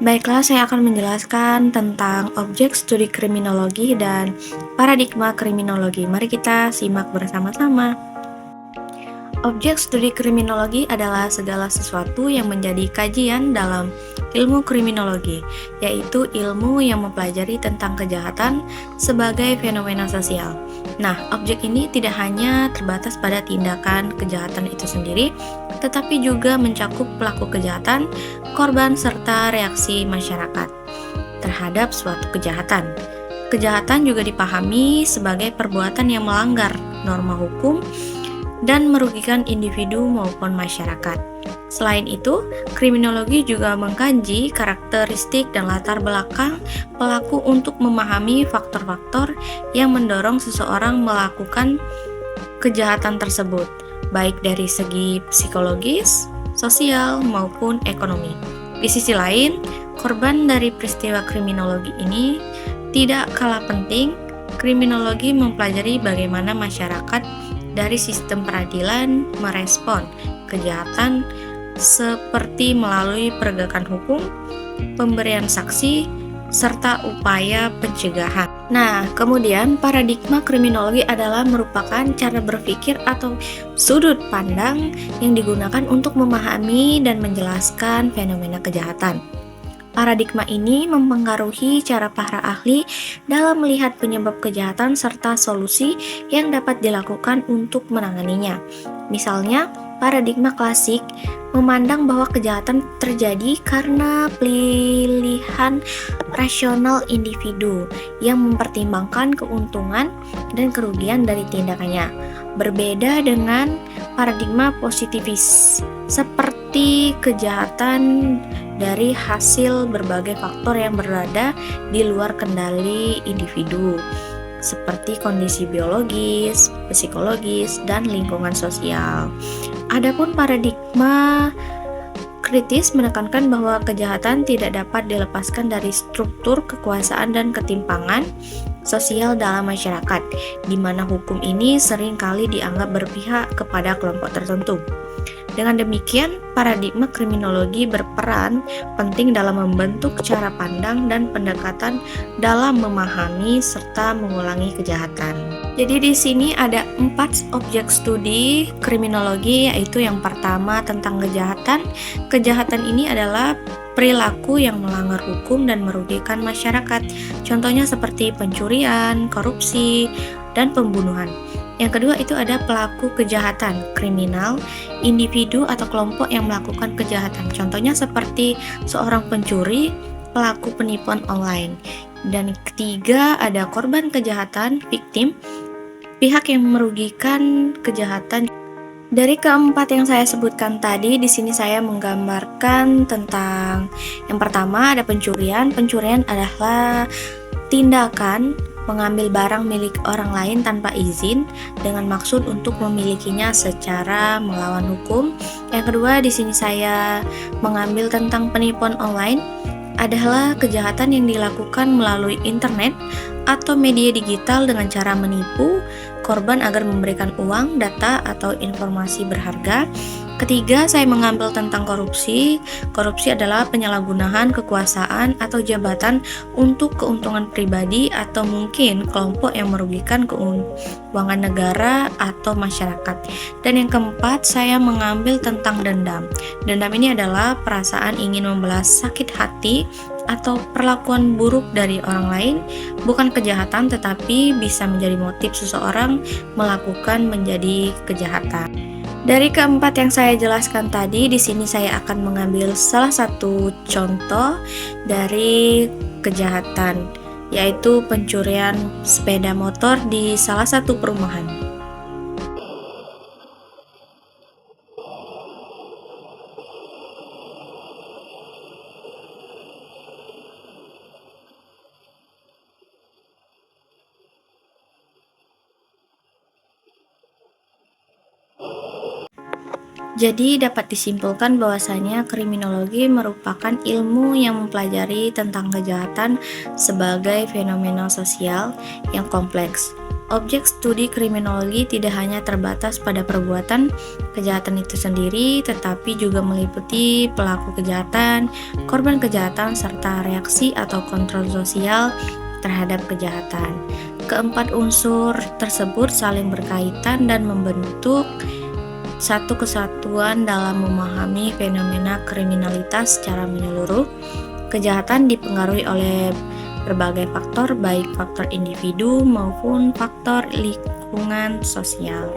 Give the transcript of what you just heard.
Baiklah, saya akan menjelaskan tentang objek studi kriminologi dan paradigma kriminologi. Mari kita simak bersama-sama. Objek studi kriminologi adalah segala sesuatu yang menjadi kajian dalam ilmu kriminologi, yaitu ilmu yang mempelajari tentang kejahatan sebagai fenomena sosial. Nah, objek ini tidak hanya terbatas pada tindakan kejahatan itu sendiri, tetapi juga mencakup pelaku kejahatan, korban, serta reaksi masyarakat terhadap suatu kejahatan. Kejahatan juga dipahami sebagai perbuatan yang melanggar norma hukum dan merugikan individu maupun masyarakat. Selain itu, kriminologi juga mengkaji karakteristik dan latar belakang pelaku untuk memahami faktor-faktor yang mendorong seseorang melakukan kejahatan tersebut, baik dari segi psikologis, sosial, maupun ekonomi. Di sisi lain, korban dari peristiwa kriminologi ini tidak kalah penting. Kriminologi mempelajari bagaimana masyarakat dari sistem peradilan merespon kejahatan seperti melalui penegakan hukum, pemberian saksi, serta upaya pencegahan. Nah, kemudian paradigma kriminologi adalah merupakan cara berpikir atau sudut pandang yang digunakan untuk memahami dan menjelaskan fenomena kejahatan. Paradigma ini mempengaruhi cara para ahli dalam melihat penyebab kejahatan serta solusi yang dapat dilakukan untuk menanganinya. Misalnya, paradigma klasik memandang bahwa kejahatan terjadi karena pilihan rasional individu yang mempertimbangkan keuntungan dan kerugian dari tindakannya. Berbeda dengan paradigma positivis, seperti kejahatan dari hasil berbagai faktor yang berada di luar kendali individu, seperti kondisi biologis, psikologis, dan lingkungan sosial. Adapun paradigma kritis menekankan bahwa kejahatan tidak dapat dilepaskan dari struktur kekuasaan dan ketimpangan sosial dalam masyarakat, di mana hukum ini sering kali dianggap berpihak kepada kelompok tertentu. Dengan demikian, paradigma kriminologi berperan penting dalam membentuk cara pandang dan pendekatan dalam memahami serta mengulangi kejahatan. Jadi di sini ada 4 objek studi kriminologi, yaitu yang pertama tentang kejahatan. Kejahatan ini adalah perilaku yang melanggar hukum dan merugikan masyarakat. Contohnya seperti pencurian, korupsi, dan pembunuhan. Yang kedua itu ada pelaku kejahatan kriminal, individu atau kelompok yang melakukan kejahatan. Contohnya seperti seorang pencuri, pelaku penipuan online. Dan ketiga ada korban kejahatan, victim, pihak yang merugikan kejahatan. Dari keempat yang saya sebutkan tadi, di sini saya menggambarkan tentang yang pertama ada pencurian. Pencurian adalah tindakan mengambil barang milik orang lain tanpa izin dengan maksud untuk memilikinya secara melawan hukum. Yang kedua, di sini saya mengambil tentang penipuan online, adalah kejahatan yang dilakukan melalui internet atau media digital dengan cara menipu korban agar memberikan uang, data, atau informasi berharga. Ketiga, saya mengambil tentang korupsi. Korupsi adalah penyalahgunaan kekuasaan atau jabatan untuk keuntungan pribadi atau mungkin kelompok yang merugikan keuangan negara atau masyarakat. Dan yang keempat, saya mengambil tentang dendam. Dendam ini adalah perasaan ingin membalas sakit hati atau perlakuan buruk dari orang lain, bukan kejahatan tetapi bisa menjadi motif seseorang melakukan menjadi kejahatan. Dari keempat yang saya jelaskan tadi, di sini saya akan mengambil salah satu contoh dari kejahatan, yaitu pencurian sepeda motor di salah satu perumahan. Jadi dapat disimpulkan bahwasanya kriminologi merupakan ilmu yang mempelajari tentang kejahatan sebagai fenomena sosial yang kompleks. Objek studi kriminologi tidak hanya terbatas pada perbuatan kejahatan itu sendiri, tetapi juga meliputi pelaku kejahatan, korban kejahatan, serta reaksi atau kontrol sosial terhadap kejahatan. Keempat unsur tersebut saling berkaitan dan membentuk satu kesatuan dalam memahami fenomena kriminalitas secara menyeluruh. Kejahatan dipengaruhi oleh berbagai faktor, baik faktor individu maupun faktor lingkungan sosial.